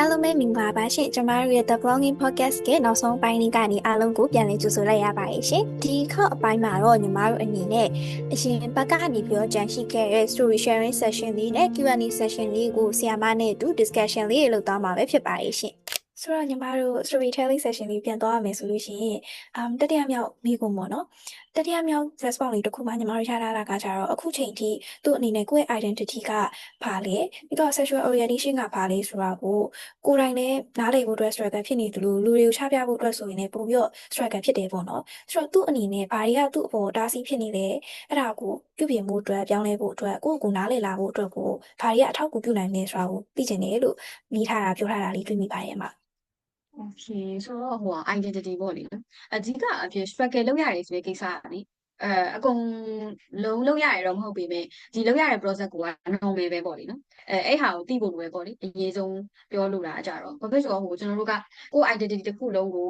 အားလုံးပဲမင်္ဂလာပါရှင်ကျမတို့ရဲ့ The Blogging Podcast ကနောက်ဆုံးပိုင်းလေးကနေအားလုံးကိုပြန်လည်ကြိုဆိုလိုက်ရပါတယ်ရှင်ဒီခေါက်အပိုင်းမှာတော့ညီမတို့အနေနဲ့အရင်ဘက်ကနေပြီးတော့ကြန့်ရှိခဲ့တဲ့ story sharing session လေးနဲ့ Q&A session လေးကိုဆရာမနဲ့အတူ discussion လေးလုပ်သွားမှာပဲဖြစ်ပါတယ်ရှင်ဆိုတော့ညီမတို့ storytelling session လေးပြန်သွားရမယ်ဆိုလို့ရှိရင်တတိယမြောက်မိကုံပေါ့နော်တတိယမြောက် response လေးတစ်ခုမှညီမတို့ရထားတာကကြတော့အခုချိန်ထိသူ့အနေနဲ့ကိုယ့်ရဲ့ identity ကဘာလဲပြီးတော့ sexual orientation ကဘာလဲဆိုတာကိုယ်တိုင်လည်းနားလည်ဖို့အတွက် struggle ဖြစ်နေသလိုလူတွေကိုချပြဖို့အတွက်ဆိုရင်လည်းပို့ပြီးတော့ struggle ဖြစ်တယ်ပေါ့နော်ဆိုတော့သူ့အနေနဲ့ဘာတွေကသူ့အပေါ်တားဆီးဖြစ်နေလဲအဲ့ဒါကိုပြုပြင်ဖို့အတွက်ပြောင်းလဲဖို့အတွက်ကိုယ့်ကိုနားလည်လာဖို့အတွက်ကိုဘာတွေကအထောက်အကူပြုနိုင်လဲဆိုတာကိုသိချင်တယ်လို့မိထားတာပြောထားတာလေးတွေ့မိပါရဲ့မှာOkay ဆိုတော့identity ပေါ့လေနော်အဓိကအဖြစ် struggle လုပ်ရတယ်ဆိုတဲ့ကိစ္စကလေအကုန်လုံးလုပ်ရတယ်တော့မဟုတ်ပေမဲ့ဒီလုပ်ရတဲ့ process က normal ပဲပေါ့လေနော်အဲ့ဟာကိုသိဖို့လိုပဲပေါ့လေအရေးဆုံးပြောလို့တာကြတော့ဘာဖြစ်ဆိုတော့ကျွန်တော်တို့ကကိုယ့် identity တစ်ခုလုံးကို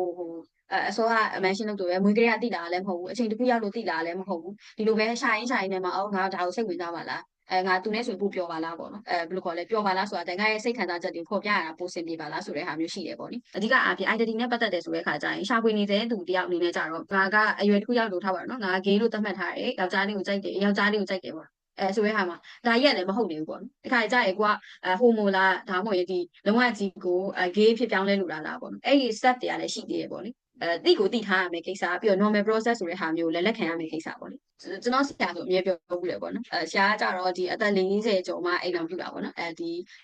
အစောက mention လုပ်တော့ပဲမွေးကလေးကသိလာလည်းမဟုတ်ဘူးအချိန်တစ်ခုရောက်လို့သိလာလည်းမဟုတ်ဘူးဒီလိုပဲရှာရင်းနဲ့မှအော်ငါဒါကိုစိတ်ဝင်စားပါလားငါသူနဲ့ဆိုပို့ပြောပါလားပေါ့နော်ဘယ်လိုခေါ်လဲပြောပါလားဆိုတာတန်ခါရဲ့စိတ်ခံစားချက်တွေဖော်ပြရတာပိုစင်ပြေပါလားဆိုတဲ့ဟာမျိုးရှိတယ်ပေါ့နိအဓိကအားဖြင့် identity နဲ့ပတ်သက်တယ်ဆိုတဲ့ခါကျရင်ရှာဖွေနေတဲ့သူတယောက်အနေနဲ့ကြတော့ငါကအရွယ်တစ်ခုရောက်လို့ထားပါတော့နော်ငါ gay လို့သတ်မှတ်ထားတယ်ယောက်ျားလေးကိုကြိုက်တယ်ယောက်ျားလေးကိုကြိုက်တယ်ပေါ့ဆိုတဲ့ဟာမှာဒါကြီးကလည်းမဟုတ်နေဘူးပေါ့နော်ဒီခါကျရင်ကိုကဟိုမိုလားဒါမှမဟုတ်ရင်ဒီလုံးဝကြီးကိုgay ဖြစ်ပြောင်းလဲလို့လားပေါ့နော်အဲ့ဒီ step တွေကလည်းရှိသေးတယ်ပေါ့နိတိကိုတိထားရမယ်ကိစ္စပြီးတော့ normal process ဆိုတဲ့ဟာမျိုးလည်းလက်ခံရမယ်ကိစ္စပေါ့လေကျွန်တော်ဆရာဆိုအမြဲပြောဘူးလေပေါ့နော်ဆရာကကြတော့ဒီအသက်40ကျော်မှအိမ်တော်ပြုတာပေါ့နော်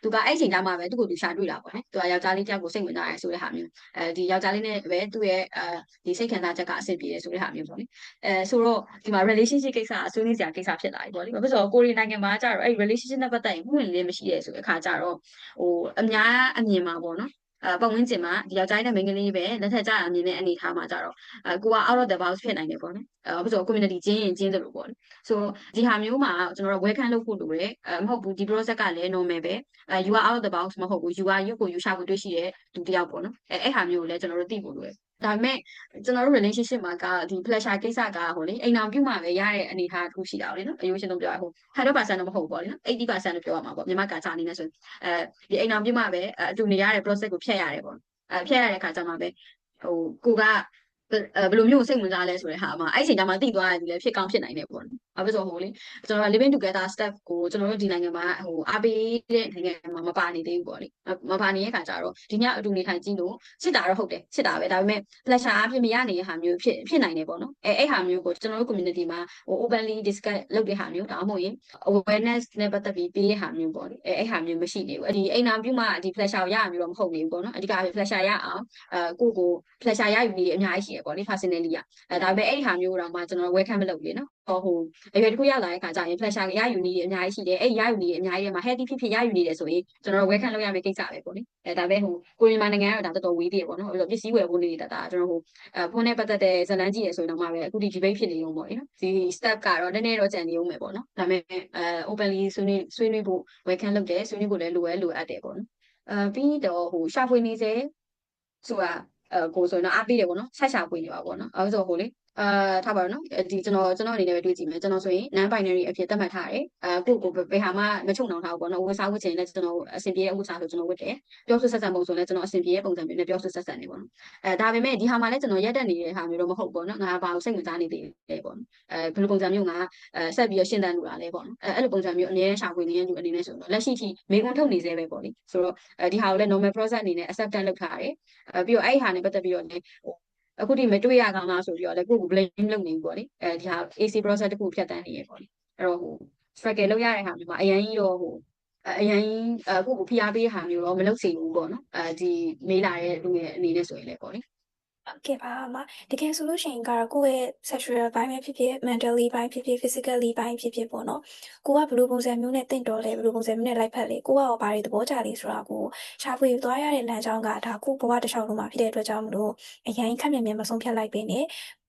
သူကအဲ့ချိန်ကျမှပဲသူ့ကိုသူရှာတွေ့တာပေါ့နော်သူကယောက်ျားလေးတယောက်ကိုစိတ်ဝင်စားရဲဆိုတဲ့ဟာမျိုးဒီယောက်ျားလေးနဲ့ပဲသူ့ရဲ့ဒီစိတ်ခံစားချက်ကအဆင်ပြေတယ်ဆိုတဲ့ဟာမျိုးပေါ့လေဆိုတော့ဒီမှာ relationship ကိစ္စအဆွေးနွေးစရာကိစ္စဖြစ်လာပြီပေါ့လေဘာဖြစ်လို့ကိုရီးနိုင်ငံမှာကြတော့အဲ့ relationship နဲ့ပတ်သက်ရင်ဥပဒေလေးမရှိရဲဆိုတဲ့အခါကြတော့အများအမြင်မှာပေါ့နော်ပတ်ဝန်းကျင်မှာဒီယောက်ျားလေးနဲ့မိန်းကလေးပဲလက်ထက်ကြအမြင်နဲ့အနေထားမှာကြတော့ကိုက out of the box ဖြစ်နိုင်တယ်ပေါ့နော်ဘာဖြစ်လို့ community ချင်းရင်ချင်းတယ်လို့ပေါ့လေဆိုဒီဟာမျိုးမှာကျွန်တော်တို့ welcome လုပ်ဖို့လိုတယ်မဟုတ်ဘူးဒီ process ကလည်း normal ပဲyou are out of the box မဟုတ်ဘူး you are ရုပ်ကိုယူရှာဖို့တွေ့ရှိတဲ့သူတယောက်ပေါ့နော်အဲ့ဟာမျိုးကိုလည်းကျွန်တော်တို့သိဖို့လိုတယ်ဒါပေမဲ့ကျွန်တော်တို့ relationship မှာကဒီ pleasure ကိစ္စကဟိုလေအိမ်အောင်ပြုမှပဲရတဲ့အနေအထားတစ်ခုရှိတာလေနော်အယိုးရှင်တို့ပြောရဟို100%တော့မဟုတ်ဘူးပေါ့လေနော်80%လို့ပြောရမှာပေါ့မြန်မာကစားအနေနဲ့ဆိုရင်ဒီအိမ်အောင်ပြုမှပဲအတူနေရတဲ့ process ကိုဖျက်ရတယ်ပေါ့ဖျက်ရတဲ့ခါကျမှပဲဟိုကိုကဘယ်လိုမျိုးစိတ်ဝင်စားလဲဆိုတဲ့ဟာမှာအဲ့ချိန်ကျမှသိသွားရတယ်လည်းဖြစ်ကောင်းဖြစ်နိုင်တယ်ပေါ့နော်။ဘာဖြစ်လို့ဟိုလေကျွန်တော် living together step ကိုကျွန်တော်တို့ဒီနိုင်ငံမှာဟိုအားပေးတဲ့နိုင်ငံမှာမပါနေသေးဘူးပေါ့လေ။မပါနေတဲ့ခါကျတော့ဒီညအတူနေထိုင်ကြည့်လို့စစ်တာတော့ဟုတ်တယ်စစ်တာပဲဒါပေမဲ့ pleasure အဖြစ်မရနေတဲ့ဟာမျိုးဖြစ်နိုင်တယ်ပေါ့နော်။အဲ့ဟာမျိုးကိုကျွန်တော်တို့ community မှာဟို openly discuss လုပ်တဲ့ဟာမျိုးဒါမှမဟုတ်ရင် awareness နဲ့ပတ်သက်ပြီးပေးတဲ့ဟာမျိုးပေါ့လေ။အဲ့ဟာမျိုးမရှိနေဘူး။ဒီအိမ်နာပြုမှဒီ pleasure ကိုရရမျိုးတော့မဟုတ်နေဘူးပေါ့နော်။အဓိက pleasure ရအောင်ကိုကို pleasure ရယူနေအများကြီးရှိရပေါ့လေ personally ဒါပေမဲ့အဲ့ဒီဟာမျိုးတော့မှကျွန်တော် welcome မလုပ်လေနော်ဟိုအရွယ်တစ်ခုရောက်လာတဲ့ခါကျရင် pleasure ရယူနေအများကြီးရှိတယ်အဲ့ရယူနေအများကြီးထဲမှာ healthy ဖြစ်ရယူနေတယ်ဆိုရင်ကျွန်တော် welcome လုပ်ရမယ့်ကိစ္စပဲပေါ့လေဒါပေမဲ့ကိုရီးမားနိုင်ငံကတော့ဒါတော်တော်ဝေးသေးတယ်ပေါ့နော်အဲ့လိုပစ္စည်းဝယ်ဖို့နေတာကျွန်တော်ဖုန်းနဲ့ပတ်သက်တဲ့ဇလန်းကြည့်ရဆိုရင်တော့မှပဲအခုဒီ debate ဖြစ်နေရုံပေါ့နော်ဒီ step ကတော့နည်းနည်းတော့ကြံနေဦးမယ်ပေါ့နော်ဒါပေမဲ့openly ဆွေးနွေးဖို့ welcome လုပ်တယ်ဆွေးနွေးဖို့လည်းလိုအပ်တယ်ပေါ့နော်ပြီးတော့ရှာဖွေနေစေဆိုတာကိုဆိုရင်တော့အားပေးတယ်ပေါ့နော်ဆက်ရှာဖွေနေပါပေါ့နော်ဆိုဟိုလေထားပါတော့နော်ဒီကျွန်တော်အနေနဲ့ပဲတွေးကြည့်မယ်ကျွန်တော်ဆိုရင် non binary အဖြစ်သတ်မှတ်ထားတယ်ကိုဘယ်ဟာမှမချုံနှောင်ထားဘူးပေါ့နော်ဝတ်စားဝတ်ချင်လည်းကျွန်တော်အဆင်ပြေတဲ့ဝတ်စားဆိုကျွန်တော်ဝတ်တယ်ပြောဆိုဆက်ဆံပုံဆိုလည်းကျွန်တော်အဆင်ပြေတဲ့ပုံစံမျိုးနဲ့ပြောဆိုဆက်ဆံနေပေါ့နော်ဒါပေမဲ့ဒီဟာမှလည်းကျွန်တော်ရက်တက်နေတဲ့ဟာမျိုးတော့မဟုတ်ပေါ့နော်ငါဘာလို့စိတ်ဝင်စားနေသေးလဲပေါ့နော်ဘယ်လိုပုံစံမျိုးငါဆက်ပြီးတော့ရှင်းတန်းလို့လားလဲပေါ့နော်အဲ့လိုပုံစံမျိုးအများရှာဖွေနေတဲ့လူအနေနဲ့ဆိုတော့လက်ရှိထိမေးခွန်းထုတ်နေသေးပဲပေါ့လေဆိုတော့ဒီဟာကိုလည်း normal process အနေနဲ့ acceptance လုပ်ထားတယ်ပြီးတော့အဲ့ဒီဟာနဲ့ပတ်သက်ပြီးတော့လည်းအခုဒီမတွေ့ရကောင်းလားဆိုပြီးတော့လည်းကိုယ့်ကို blame လုပ်နေဘူးပေါ့လေဒီဟာ AC process တခုဖြတ်တန်းနေရပေါ့လေအဲ့တော့struggle လုပ်ရတဲ့ဟာမျိုးမှာအရင်ကြီးတော့အရင်ကိုယ့်ကိုဖိအားပေးတဲ့ဟာမျိုးတော့မလုပ်စေဘူးပေါ့နော်ဒီမေးလာတဲ့လူရဲ့အနေနဲ့ဆိုရင်လည်းပေါ့လေဟုတ်ကဲ့ပါအမတကယ်ဆိုလို့ရှိရင်ကတော့ကိုယ့်ရဲ့ sexual ဘိုင်းပဲဖြစ်ဖြစ် mentally ဘိုင်းဖြစ်ဖြစ် physically ဘိုင်းဖြစ်ဖြစ်ပေါ့နော်ကိုကဘယ်လိုပုံစံမျိုးနဲ့တင့်တော်လဲဘယ်လိုပုံစံမျိုးနဲ့လိုက်ဖက်လဲကိုကရောဘာတွေသဘောကျလဲဆိုတာကိုရှာဖွေသွားရတဲ့လမ်းကြောင်းကဒါကိုဘဝတစ်လျှောက်လုံးမှာဖြစ်တဲ့အတွက်ကြောင့်မလို့အရင်ခက်မြင်မြင်မဆုံးဖြတ်လိုက်ပေနဲ့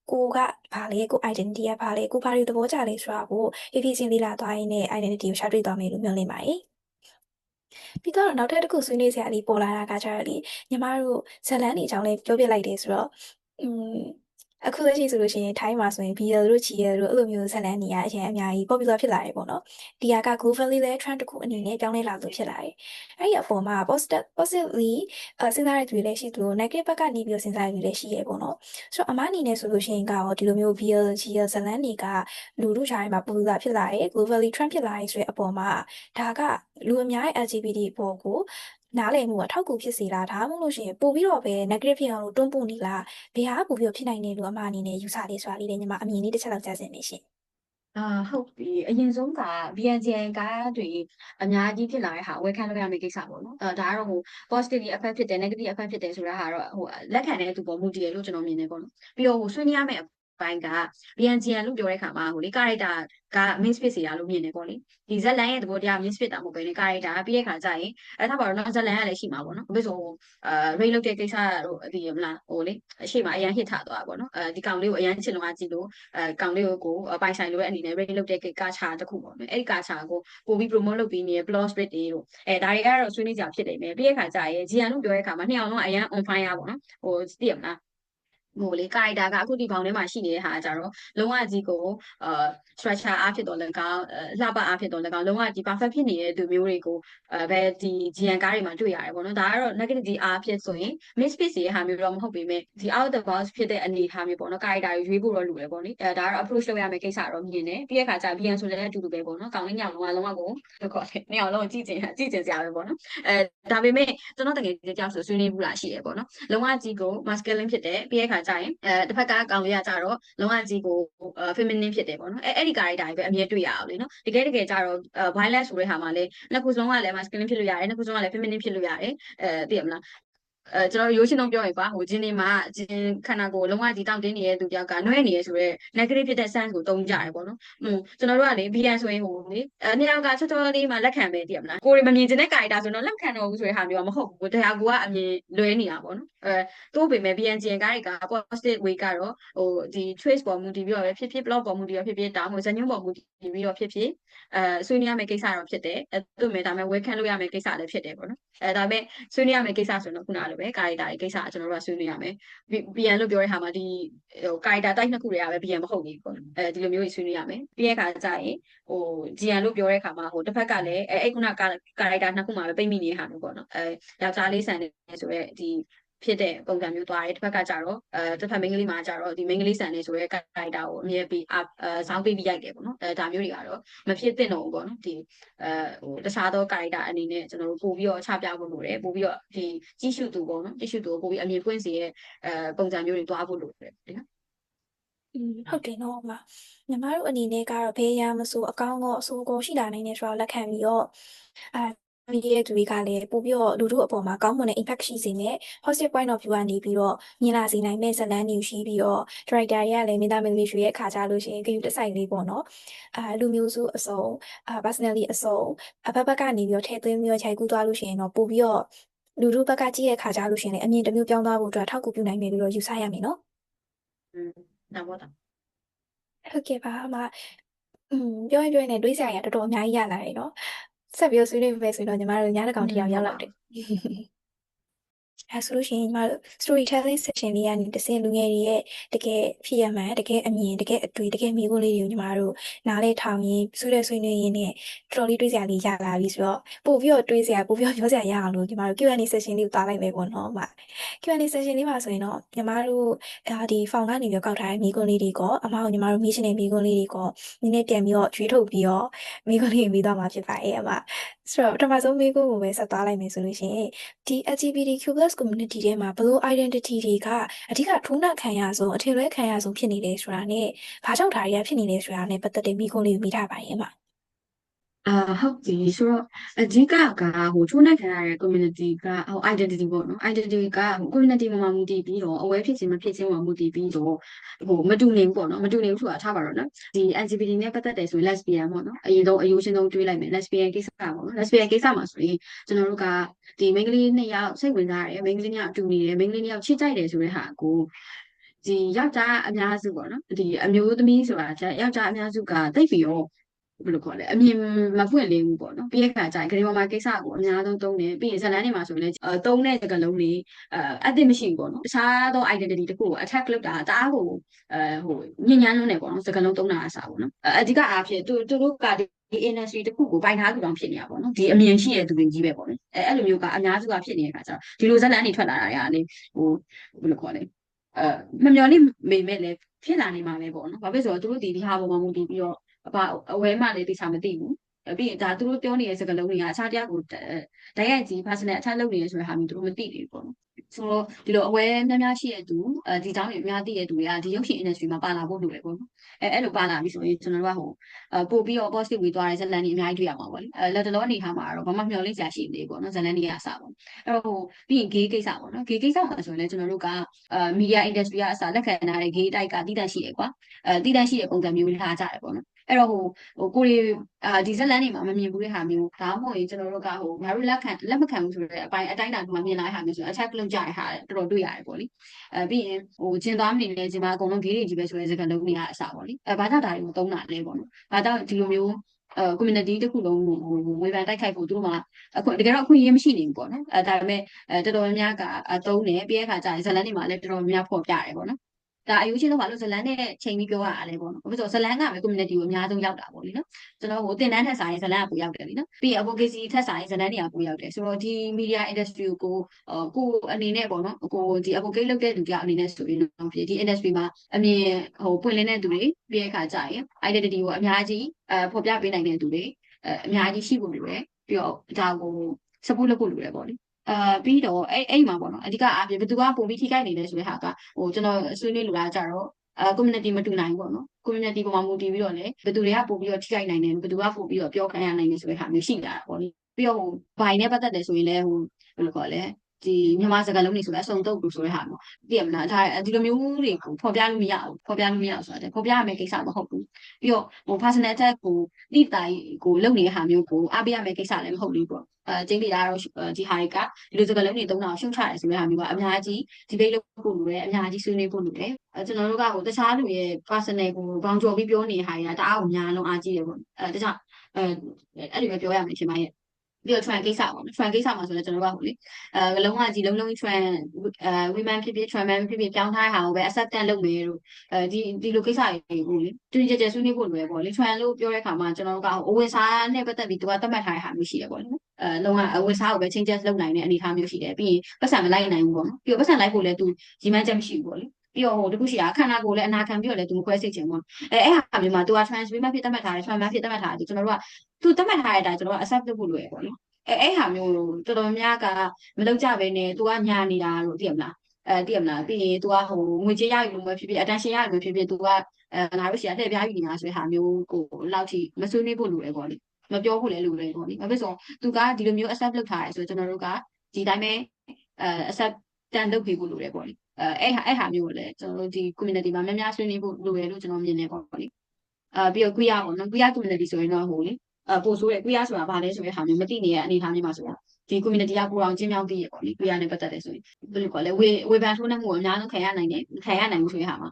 ကိုကဘာလဲကို identity ကဘာလဲကိုဘာတွေသဘောကျလဲဆိုတာကိုဖြည်းဖြည်းချင်းလေ့လာသွားရင်းနဲ့ identity ကိုရှာတွေ့သွားမယ်လို့မျှော်လင့်ပါတယ်ပြီးတော့နောက်ထပ်တစ်ခုဆွေးနွေးစရာလေးပေါ်လာတာကကျတော့လေညီမတို့ဇလန်းနေအကြောင်းလေးပြောပြလိုက်တယ်ဆိုတော့อืม အခုလက်ရှိဆိုလို့ရှိရင်ထိုင်းမှာဆိုရင် BL တို့ GL တို့အဲ့လိုမျိုးဇာတ်လမ်းတွေကအရင်အများကြီး popular ဖြစ်လာတယ်ပေါ့နော်။ဒီဟာက globally လည်း trend တစ်ခုအနေနဲ့ပြောင်းလဲလာလို့ဖြစ်လာတယ်။အဲ့ဒီအပေါ်မှာ positively စဉ်းစားတဲ့သူတွေလည်းရှိသလို negative ဘက်ကနေပြီးတော့စဉ်းစားတဲ့သူတွေလည်းရှိရပေါ့နော်။ဆိုတော့အမအနေနဲ့ဆိုလို့ရှိရင်ကရောဒီလိုမျိုး BL GL ဇာတ်လမ်းတွေကလူထုကြားထဲမှာ popular ဖြစ်လာတယ် globally trend ဖြစ်လာတယ်ဆိုတဲ့အပေါ်မှာဒါကလူအများရဲ့ LGBT အပေါ်ကိုနားလည်မှုအထောက်အကူဖြစ်စေလားဒါမှမဟုတ်လို့ရှိရင်ပို့ပြီးတော့ပဲ negative ဖြစ်အောင်လို့တွန်းပို့နေလားဘယ်ဟာပို့ပြီးတော့ဖြစ်နိုင်တယ်လို့အမအနေနဲ့ယူဆလေးဆိုတာလေးလည်းညီမအမြင်လေးတစ်ချက်လောက်ကြားစင်နေရှင် ဟုတ်ပြီအရင်ဆုံးက BNGN ကားတွေအများကြီးဖြစ်လာတဲ့ဟာဝယ်ခံလို့ရမယ့်ကိစ္စပေါ့နော်ဒါကတော့ဟို positively affect ဖြစ်တယ် negative affect ဖြစ်တယ်ဆိုတာကတော့ဟိုလက်ခံတဲ့သူပေါ်မူတည်တယ်လို့ကျွန်တော်မြင်တယ်ပေါ့နော်ပြီးတော့ဟိုဆွေးနွေးရမယ့်အပိုင်းက BNGN လို့ပြောတဲ့အခါမှာဟိုလေ character က mix ဖြစ်စေတာလို့မြင်တယ်ပေါ့လေဒီဇက်လန်ရဲ့သဘောတရား mix ဖြစ်တာမဟုတ်ဘဲね character ပြီးတဲ့အခါကျရင်ထားပါတော့နော်ဇက်လန်ကလည်းရှိမှာပေါ့နော်ဘယ်ဆိုrate လုပ်တဲ့ကိစ္စတို့ဒီမလားဟိုလေအရှိမအရန် hit ထသွားပေါ့နော်ဒီကောင်လေးကိုအရန်ချစ်လုံးအကြည့်လို့ကောင်လေးကိုပိုင်ဆိုင်လို့ရဲ့အနေနဲ့ rate လုပ်တဲ့ကာချာတစ်ခုပေါ့နော်အဲ့ဒီကာချာကိုပို့ပြီး promote လုပ်ပြီးနေတဲ့ blog spread တွေတို့ဒါတွေကတော့ဆွေးနွေးကြဖြစ်နေမယ်ပြီးတဲ့အခါကျရင် GN လို့ပြောတဲ့အခါမှာနှစ်အောင်လုံးအရန် on fire ပေါ့နော်ဟိုသိရမလားဟိုလေ character ကအခုဒီဘောင်ထဲမှာရှိနေတဲ့ဟာကြတော့လုံးဝကြီးကိုstructure အားဖြစ်တော့လည်းကောင်းလှပအားဖြစ်တော့လည်းကောင်းလုံးဝဒီ perfect ဖြစ်နေတဲ့သူမျိုးတွေကိုပဲဒီ GN ကားတွေမှာတွေ့ရတယ်ပေါ့နော်ဒါကတော့ negative အားဖြစ်ဆိုရင် mix ဖြစ်စေတဲ့ဟာမျိုးတော့မဟုတ်ပေမဲ့ဒီ out the box ဖြစ်တဲ့အနေအထားမျိုးပေါ့နော် character တွေရွေးဖို့တော့လိုတယ်ပေါ့နိဒါကတော့ approach လုပ်ရမယ့်ကိစ္စတော့မြင်တယ်ပြီးတဲ့အခါကျ BN ဆိုလည်းအတူတူပဲပေါ့နော်ကောင်းလေးညောင်လုံးဝလုံးဝကိုခေါ်တယ်ညောင်လုံးကြည့်ကျင်စရာပဲပေါ့နော်ဒါပေမဲ့ကျွန်တော်တကယ်ကြောက်ဆိုဆွေးနွေးဘူးလားရှိရပေါ့နော်လုံးဝကြီးကို masculine ဖြစ်တယ်ပြီးတဲ့အခါကျရင်တစ်ဖက်ကကောင်လေးကကြတော့လုံးဝကြီးကိုfeminine ဖြစ်တယ်ပေါ့နော်အဲ့ဒီ character တွေပဲအမြဲတွေ့ရအောင်လေနော်တကယ်ကြတော့ violence ဆိုတဲ့ဟာမှာလေနှစ်ခုစလုံးကလည်း masculine ဖြစ်လို့ရတယ်နှစ်ခုစလုံးကလည်း feminine ဖြစ်လို့ရတယ်သိရမလားကျွန်တော်ရိုးရှင်းဆုံးပြောရင်ပါဟိုဂျင်းနေမှာဂျင်းခန္ဓာကိုယ်လုံးဝဒီတောင့်တင်းနေတဲ့သူတယောက်ကနှွဲနေရဲဆိုတော့ negative ဖြစ်တဲ့ sense ကိုတုံးကြရတယ်ပေါ့နော်ကျွန်တော်တို့ကလေ BN ဆိုရင်ဟိုလေနှစ်ယောက်ကချောချောလေးမှလက်ခံပဲသိရမလားကိုယ်မမြင်ချင်တဲ့ character ဆိုတော့လက်ခံတော့ဘူးဆိုတဲ့ဟာမျိုးကမဟုတ်ဘူးတရားကိုကအမြင်လွဲနေတာပေါ့နော်တိုးပေမဲ့ BNGN ကားတွေက positive way ကတော့ဟိုဒီ trace ပေါ်မူတည်ပြီးတော့ပဲဖြစ် blog ပေါ်မူတည်ပြီးဖြစ်ဒါမှမဟုတ်ဇာညွှန်းပေါ်မူတည်ပြီးတော့ဖြစ်ဆွေးနွေးရမယ့်ကိစ္စတော့ဖြစ်တယ်သူ့မဲ့ဒါပေမဲ့ welcome လုပ်ရမယ့်ကိစ္စလည်းဖြစ်တယ်ပေါ့နော်ဒါပေမဲ့ဆွေးနွေးရမယ့်ကိစ္စဆိုတော့ခုနလိုပဲ character တွေကိစ္စကကျွန်တော်တို့ကဆွေးနွေးရမယ် BN လို့ပြောတဲ့ဟာမှာဒီဟို character type နှစ်ခုတွေကပဲ BN မဟုတ်ဘူးပေါ့ဒီလိုမျိုးကြီးဆွေးနွေးရမယ်ပြီးတဲ့အခါကျရင်ဟို GN လို့ပြောတဲ့အခါမှာဟိုတစ်ဖက်ကလည်းအဲ့ခုန character နှစ်ခုမှာပဲပိတ်မိနေတဲ့ဟာမျိုးပေါ့နော်ယောက်ျားလေးဆန်နေဆိုတော့ဒီဖြစ်တဲ့ပုံစံမျိုးသွားတယ်တစ်ဖက်ကကြတော့တစ်ဖက်မိန်းကလေးမှာကြတော့ဒီမိန်းကလေးဆန်နေဆိုတဲ့ character ကိုအမြဲပြီးဇောင်းပေးပြီးရိုက်တယ်ပေါ့နော်ဒါမျိုးတွေကတော့မဖြစ်သင့်တော့ဘူးပေါ့နော်ဒီဟိုတခြားသော character အနေနဲ့ကျွန်တော်တို့ပို့ပြီးတော့ချပြဖို့လိုတယ်ပို့ပြီးတော့ဒီကြီးစုသူပေါ့နော်ကြီးစုသူကိုပို့ပြီးအမြင်ပွင့်စေတဲ့ပုံစံမျိုးတွေတွားဖို့လိုတယ်နော်ဟုတ်တယ်နော်အမညီမတို့အနေနဲ့ကတော့ဘေးရန်မဆိုအကောင်းကောအဆိုးကောရှိလာနိုင်တယ်ဆိုတော့လက်ခံပြီးတော့ဒီရဲ့သူတွေကလည်းပို့ပြီးတော့လူထုအပေါ်မှာကောင်းမွန်တဲ့ impact ရှိစေနဲ့ positive point of view ကနေပြီးတော့မြင်လာစေနိုင်မဲ့ဇာတ်လမ်းတွေရှိပြီးတော့ director တွေကလည်းမင်းသားမင်းသမီးတွေရဲ့အခါကြလို့ရှိရင်ဂရုတစိုက်လေးပေါ့နော်လူမျိုးစုအစုံpersonally အစုံဘက်ကနေပြီးတော့ထည့်သွင်းပြီးတော့ခြိုက်ကူးသွားလို့ရှိရင်တော့ပို့ပြီးတော့လူထုဘက်ကကြည့်တဲ့အခါကြလို့ရှိရင်လည်းအမြင်တစ်မျိုးပြောင်းသွားဖို့အတွက်ထောက်ကူပြုနိုင်မယ်လို့ယူဆရမယ်နော်ဒါပေါ့တာဟုတ်ကဲ့ပါအမပြောရင်လည်းတွေးစရာရတော်တော်အများကြီးရလာတယ်နော်ဆက်ပြီးဆွေးနွေးမယ်ဆိုတော့ညီမတို့ညတစ်ကောင်တစ်ယောက်ရောက်လာတယ်အဲဆိုလို့ရှိရင်ညီမတို့ storytelling session လေးကနေတစ်ဆင့်လူငယ်တွေရဲ့တကယ်ဖြစ်ရမှန်တကယ်အမြင်တကယ်အတွေ့တကယ်မိဖို့လေးတွေကိုညီမတို့နားလဲထောင်ရင်းဆွေးနွေးရင်းနဲ့တော်တော်လေးတွေးစရာလေးရလာပြီဆိုတော့ပို့ပြီးတော့တွေးစရာပို့ပြီးတော့ပြောစရာရအောင်လို့ညီမတို့ Q&A session လေးကိုသွားလိုက်မယ်ပေါ့နော်အမ Q&A session လေးပါဆိုရင်တော့ညီမတို့ဒီ form ကနေပြီးကောက်ထားတဲ့မိကွန်းလေးတွေကိုအမကိုညီမတို့ mission နဲ့မိကွန်းလေးတွေကိုနည်းနည်းပြန်ပြီးတော့ရွေးထုတ်ပြီးတော့မိကွန်းလေးပြီးတော့မှာဖြစ်ပါရဲ့အမဆိုတော့ပထမဆုံးမိကွန်းကိုပဲဆက်သွားလိုက်မယ်ဆိုလို့ရှိရင်ဒီ LGBTQ+ community ထဲမှာဘလို့ identity တွေကအဓိကထိုးနှက်ခံရဆုံးအထင်လွဲခံရဆုံးဖြစ်နေတယ်ဆိုတာနဲ့ဘာကြောင့်ဒါတွေကဖြစ်နေလဲဆိုတာနဲ့ပတ်သက်တဲ့မိကွန်းလေးကိုမိထားပါရဲ့အမဟုတ်ပြီဆိုတော့အဓိကကဟိုချိုးနှက်ခံရတဲ့ community ကဟို identity ပေါ့နော် identity ကဟို community မှာမူတည်ပြီးတော့ aware ဖြစ်ခြင်းမဖြစ်ခြင်းမှာမူတည်ပြီးတော့ဟိုမတူနေဘူးပေါ့နော်မတူနေဘူးဆိုတာထားပါတော့နော်ဒီ LGBT နဲ့ပတ်သက်တယ်ဆိုရင် lesbian ပေါ့နော်အရင်ဆုံးအယူရှင်းဆုံးတွေးလိုက်မယ် lesbian ကိစ္စပေါ့နော် lesbian ကိစ္စမှာဆိုရင်ကျွန်တော်တို့ကဒီမိန်းကလေးနှစ်ယောက်စိတ်ဝင်စားတယ်မိန်းကလေးနှစ်ယောက်အတူနေတယ်မိန်းကလေးနှစ်ယောက်ချစ်ကြိုက်တယ်ဆိုတဲ့ဟာကိုဒီယောက်ျားအများစုပေါ့နော်ဒီအမျိုးသမီးဆိုတာယောက်ျားအများစုကတိတ်ပြီးတော့ ဘယ်လိုခေါ်လဲအမြင်မပွင့်လင်းဘူးပေါ့နော်ပြီးတဲ့ခါကျရင်ဂရီပေါ်မှာကိစ္စကိုအများဆုံးသုံးတယ်ပြီးရင်ဇတ်လန်းတွေမှာဆိုရင်လည်းသုံးတဲ့စကားလုံးတွေအသစ်မရှိဘူးပေါ့နော်တခြားသော identity တခုကို attack လုပ်တာတအားကိုဟိုညဉ့်ညမ်းလွန်းနေပေါ့နော်စကားလုံးသုံးတာအစားပေါ့နော်အဓိကအားဖြင့်သူတို့ကဒီ industry တခုကိုပိုင်ထားသူတောင်ဖြစ်နေတာပေါ့နော်ဒီအမြင်ရှိတဲ့သူတွေကြီးပဲပေါ့နော်အဲ့လိုမျိုးကအများစုကဖြစ်နေတဲ့ခါကျတော့ဒီလိုဇတ်လန်းတွေထွက်လာတာတွေကလေဟိုဘယ်လိုခေါ်လဲမမျှော်လင့်မိမဲ့လည်းဖြစ်လာနေမှာပဲပေါ့နော်ဘာဖြစ်ဆိုတော့သူတို့ဒီဟာပေါ်မှာမူတည်ပြီးတော့အဝဲမှလည်းတေချာမသိဘူးပြီးရင်ဒါသူတို့ပြောနေတဲ့စကားလုံးတွေကအခြားတရားကိုတိုက်ရိုက်ကြီး personal attack လုပ်နေရဆိုတဲ့ဟာမျိုးသူတို့မသိဘူးပေါ့နော်ဆိုတော့ဒီလိုအဝဲများများရှိတဲ့သူဒီတောင်းတွေအများသိတဲ့သူတွေကဒီရုပ်ရှင် industry မှာပါလာဖို့လိုတယ်ပေါ့နော်အဲ့လိုပါလာပြီဆိုရင်ကျွန်တော်တို့ကပို့ပြီးတော့ positive ဝေသွားတဲ့ဇလန်တွေအများကြီးတွေ့ရမှာပေါ့လေလက်တလောအနေထားမှာတော့ဘာမှမျှော်လင့်စရာရှိနေဘူးပေါ့နော်ဇလန်တွေကအစပေါ့အဲ့တော့ပြီးရင် gay ကိစ္စပေါ့နော် gay ကိစ္စမှာဆိုရင်လည်းကျွန်တော်တို့ကmedia industry ကအစလက်ခံထားတဲ့ gay တိုက်ကတိတတ်ရှိတယ်ကွာတိတတ်ရှိတဲ့ပုံစံမျိုးလာကြတယ်ပေါ့နော်အဲ့တော့ကိုရီဒီဇက်လန်တွေမှာမမြင်ဘူးတဲ့ဟာမျိုးဒါမှမဟုတ်ရင်ကျွန်တော်တို့ကငါတို့လက်မခံဘူးဆိုတဲ့အပိုင်းအတိုင်းအတာမှာမြင်လာတဲ့ဟာမျိုးဆို attack လုပ်ကြတဲ့ဟာတော်တော်တွေ့ရတယ်ပေါ့လေပြီးရင်ဂျင်သားမနေနဲ့ဂျင်သားအကုန်လုံးဂေးတွေကြီးပဲဆိုတဲ့စကားလုံးတွေကအစပေါ့လေဘာကြောင့်ဒါတွေကိုသုံးတာလဲပေါ့နော်ဘာကြောင့်ဒီလိုမျိုးcommunity တစ်ခုလုံးကိုဝေဖန်တိုက်ခိုက်ဖို့သူတို့မှာတကယ်တော့အခွင့်အရေးမရှိနေဘူးပေါ့နော်ဒါပေမဲ့တော်တော်များများကသုံးတယ်ပြီးတဲ့အခါကျရင်ဇလန်တွေမှာလည်းတော်တော်များများဖော်ပြတယ်ပေါ့နော်ဒါအယူချင်းတော့ဘာလို့ဇလန်နဲ့ချိန်ပြီးပြောရတာလဲပေါ့နော်ဘာဖြစ်လို့ဇလန်ကပဲ community ကိုအများဆုံးရောက်တာပေါ့လေနော်ကျွန်တော်တင်တန်းထက်ဆိုင်ဇလန်ကပိုရောက်တယ်လीနော်ပြီးရင် advocacy ထက်ဆိုင်ဇလန်တွေကပိုရောက်တယ်ဆိုတော့ဒီ media industry ကိုကိုအနေနဲ့ပေါ့နော်ကိုဒီ advocate လုပ်တဲ့လူတယောက်အနေနဲ့ဆိုရင်တော့ဒီ industry မှာအမြင်ပွင့်လင်းတဲ့သူတွေပြီးတဲ့အခါကျရင် identity ကိုအများကြီးဖော်ပြပေးနိုင်တဲ့သူတွေအများကြီးရှိဖို့လိုတယ်ပြီးတော့ဒါကို support လုပ်ဖို့လိုတယ်ပေါ့လေပြီးတော့အဲ့မှာပေါ့နော်အဓိကအပြင်ဘယ်သူကပုံပြီးထိခိုက်နေလဲဆိုတဲ့ဟာကကျွန်တော်ဆွေးနွေးလိုတာကြတော့community မတူနိုင်ဘူးပေါ့နော် community ပေါ်မှာမူတည်ပြီးတော့လည်းဘယ်သူတွေကပို့ပြီးတော့ထိခိုက်နိုင်တယ်ဘယ်သူကပို့ပြီးတော့ပြောခံရနိုင်တယ်ဆိုတဲ့ဟာမျိုးရှိလာတာပေါ့လေပြီးတော့ဘိုင်နဲ့ပတ်သက်တယ်ဆိုရင်လည်းဘယ်လိုခေါ်လဲဒီမြန်မာစကားလုံးတွေဆိုလဲအစုံတုပ်လို့ဆိုတဲ့ဟာမျိုးသိရမလားဒါဒီလိုမျိုးတွေကိုဖော်ပြလို့မရဘူးဖော်ပြလို့မရဘူးဆိုတာတဲ့ဖော်ပြရမယ့်ကိစ္စမဟုတ်ဘူးပြီးတော့personal attack ကိုတိတိုင်ကိုလုပ်နေတဲ့ဟာမျိုးကိုအားပေးရမယ့်ကိစ္စလည်းမဟုတ်ဘူးပေါ့ကျင်းနေတာတော့ဒီဟာတွေကဒီလိုစကားလုံးတွေသုံးတာရှုံချတယ်ဆိုတဲ့ဟာမျိုးကအများကြီး debate လုပ်ဖို့လိုတယ်အများကြီးဆွေးနွေးဖို့လိုတယ်ကျွန်တော်တို့ကတခြားလူရဲ့ personal ကိုဘောင်ကျော်ပြီးပြောနေတဲ့ဟာတွေကတအားကိုများလုံးအားကြီးတယ်ပေါ့တခြားအဲ့လိုပဲပြောရမယ်ရှင်မရဲ့ပြီးတော့ trend ကိစ္စပေါ့နော် trend ကိစ္စမှာဆိုလည်းကျွန်တော်တို့ကဟိုလေလုံးဝကြီးလုံးလုံး trend women ဖြစ်ဖြစ် trend man ဖြစ်ဖြစ်ပြောင်းထားတဲ့ဟာကိုပဲ acceptance လုပ်မယ်လို့ဒီလိုကိစ္စတွေကိုလေတွင်ကြဲကြဲဆွေးနွေးဖို့လိုရပေါ့လေ trend လို့ပြောတဲ့အခါမှာကျွန်တော်တို့ကအဝယ်စားနဲ့ပတ်သက်ပြီးသူကသတ်မှတ်ထားတဲ့ဟာမျိုးရှိတယ်ပေါ့လေလုံးဝအဝယ်စားကိုပဲ changes လုပ်နိုင်တဲ့အနေအထားမျိုးရှိတယ်ပြီးရင်ပတ်စံမလိုက်နိုင်ဘူးပေါ့နော်ပြီးတော့ပတ်စံလိုက်ဖို့လည်းသူရီမန်းချက်မရှိဘူးပေါ့လေပြီးတော့တခုရှိတာခန္ဓာကိုယ်လည်းအနာခံပြီးတော့လည်းသူမခွဲစိတ်ချင်ဘူးအဲ့ဟာမျိုးမှာသူက trans women ဖြစ်သတ်မှတ်ထားတယ် trans man ဖြစ်သတ်မှတ်ထားတယ်ကျွန်တော်တို့ကသူသတ်မှတ်ထားတဲ့အတိုင်းကျွန်တော်က accept လုပ်ဖို့လိုရပေါ့လေအဲ့ဟာမျိုးတော်တော်များကမလုပ်ကြဘဲနဲ့သူကညာနေတာလို့သိရမလားသိရမလားပြီးရင်သူကငွေကြေးရယူလို့မဖြစ်ဖြစ် attention ရယူလို့ဖြစ်ဖြစ်သူကငါတို့ရှိရတဲ့ပြားယူနေတာဆိုတဲ့ဟာမျိုးကိုလောက်ထိမဆွေးနွေးဖို့လိုတယ်ပေါ့လေမပြောဖို့လည်းလိုတယ်ပေါ့လေဘာဖြစ်လို့သူကဒီလိုမျိုး accept လုပ်ထားတယ်ဆိုတော့ကျွန်တော်တို့ကဒီတိုင်းပဲ accept တန်လုပ်ပေးဖို့လိုတယ်ပေါ့လေအဲ့ဟာမျိုးကိုလည်းကျွန်တော်တို့ဒီ community မှာများများဆွေးနွေးဖို့လိုတယ်လို့ကျွန်တော်မြင်နေပေါ့လေပြီးတော့ queer ပေါ့နော် queer community ဆိုရင်တော့လေပို့ဆိုးတဲ့ queer ဆိုတာဘာလဲဆိုတဲ့ဟာမျိုးမသိနေတဲ့အနေအထားမျိုးမှာဆိုတာဒီ community ကပူအောင်ကျင်းမြောင်းသိရပေါ့လေ queer နဲ့ပတ်သက်တယ်ဆိုရင်ဘယ်လိုခေါ်လဲဝေဖန်ထိုးနှက်မှုအများဆုံးခံရနိုင်တယ်ခံရနိုင်မှုဆိုတဲ့ဟာမှာ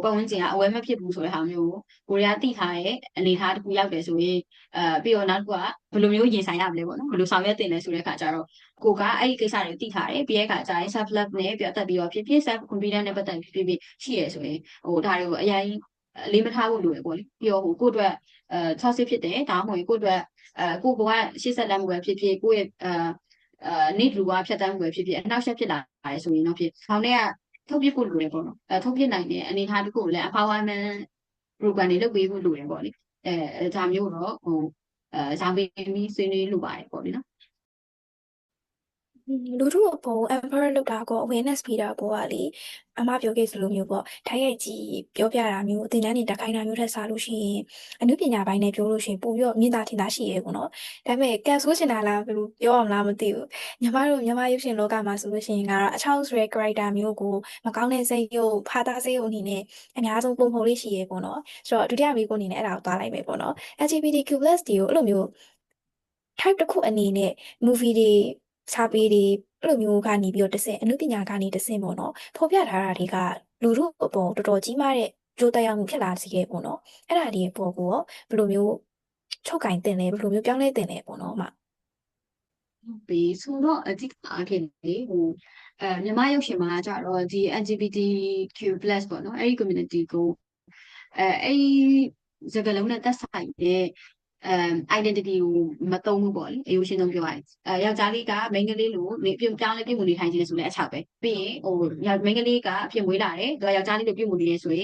ပတ်ဝန်းကျင်ကအဝဲမဖြစ်ဘူးဆိုတဲ့ဟာမျိုးကိုရီးယားသိထားတဲ့အနေအထားတစ်ခုရောက်တယ်ဆိုရင်ပြီးတော့နောက်တစ်ခုကဘယ်လိုမျိုးရင်ဆိုင်ရမလဲပေါ့နော်ဘယ်လိုဆောင်ရွက်တင်လဲဆိုတဲ့အခါကျတော့ကိုကအဲ့ဒီကိစ္စတွေသိထားတယ်ပြီးတဲ့အခါကျရင် self love နဲ့ပြတ်သက်ပြီးတော့ဖြစ်ဖြစ် self confidence နဲ့ပတ်သက်ပြီးဖြစ်ရှိရဆိုရင်ဒါတွေကိုအရင်အလေးမထားဖို့လိုရပေါ့လေပြီးတော့ကိုယ့်အတွက်toxic ဖြစ်တယ်ဒါမှမဟုတ်ကိုယ့်အတွက်ကိုယ့်ဘဝရှေ့ဆက်လမ်းမှုပဲဖြစ်ဖြစ်ကိုယ့်ရဲ့နေ့လူကဖြတ်တန်းမှုပဲဖြစ်ဖြစ်အနှောက်အယှက်ဖြစ်လာတယ်ဆိုရင်တော့ဖြစ်ခေါင်းထဲကထုတ်ပြဖို့လိုတယ်ပေါ့နော်ထုတ်ပြနိုင်တဲ့အနေအထားတစ်ခုကိုလည်း empowerment program တွေလုပ်ပေးဖို့လိုတယ်ပေါ့လေဒါမျိုးတော့ဇာပေးပြီးဆွေးနွေးလိုပါတယ်ပေါ့လေနော်လူထုအပေါ် empower လုပ်တာကို awareness ပေးတာကိုကလေအမပြောခဲ့သလိုမျိုးပေါ့ထိုက်ရိုက်ကြီးပြောပြတာမျိုးသင်တန်းတွေတက်ခိုင်းတာမျိုးထက်စားလို့ရှိရင်အမှုပညာပိုင်းနဲ့ပြောလို့ရှိရင်ပိုပြီးတော့မြင်သာထင်သာရှိရဲပေါ့နော်ဒါပေမဲ့ကန်ဆိုးချင်တာလားဘယ်လိုပြောအောင်လားမသိဘူးညီမတို့မြန်မာရုပ်ရှင်လောကမှာဆိုလို့ရှိရင်ကတော့အချောက်ဆိုတဲ့ character မျိုးကိုမကောင်းတဲ့စိတ်ရုပ်ဖာတာစိတ်ရုပ်အနေနဲ့အများဆုံးပုံဖော်လေးရှိရဲပေါ့နော်ဆိုတော့ဒုတိယမိကိုအနေနဲ့အဲ့ဒါကိုသွားလိုက်မယ်ပေါ့နော် LGBTQ+ တွေကိုအဲ့လိုမျိုး type တစ်ခုအနေနဲ့ movie တွေစာပေတွေအဲ့လိုမျိုးကနေပြီးတော့တဆင့်အနုပညာကနေတဆင့်ပေါ့နော်ဖော်ပြထားတာတွေကလူထုအပေါ်တော်တော်ကြီးမားတဲ့ကြိုးတက်ရောက်မှုဖြစ်လာစေခဲ့ပေါ့နော်အဲ့ဒါဒီအပေါ်ကိုဘယ်လိုမျိုး ချုပ်ကင်တင်လဲဘယ်လိုမျိုးပြောင်းလဲတင်လဲပေါ့နော်မ ပြီးဆိုတော့အဓိကအဖြစ်လေမြန်မာရုပ်ရှင်မှာကြတော့ဒီ LGBTQ+ ပေါ့နော်အဲ့ဒီ community ကိုအဲ့ဒီစကားလုံးနဲ့သက်ဆိုင်တဲ့identity ကိုမသုံးဘူးပေါ့လေအယူရှင်းဆုံးပြောရရင်ယောက်ျားလေးကမိန်းကလေးလိုပြောင်းလဲပြုမှုနေထိုင်ခြင်းဆိုလဲအချောက်ပဲပြီးရင်မိန်းကလေးကအဖြစ်မွေးလာတယ်သူကယောက်ျားလေးလိုပြုမှုနေတယ်ဆိုရင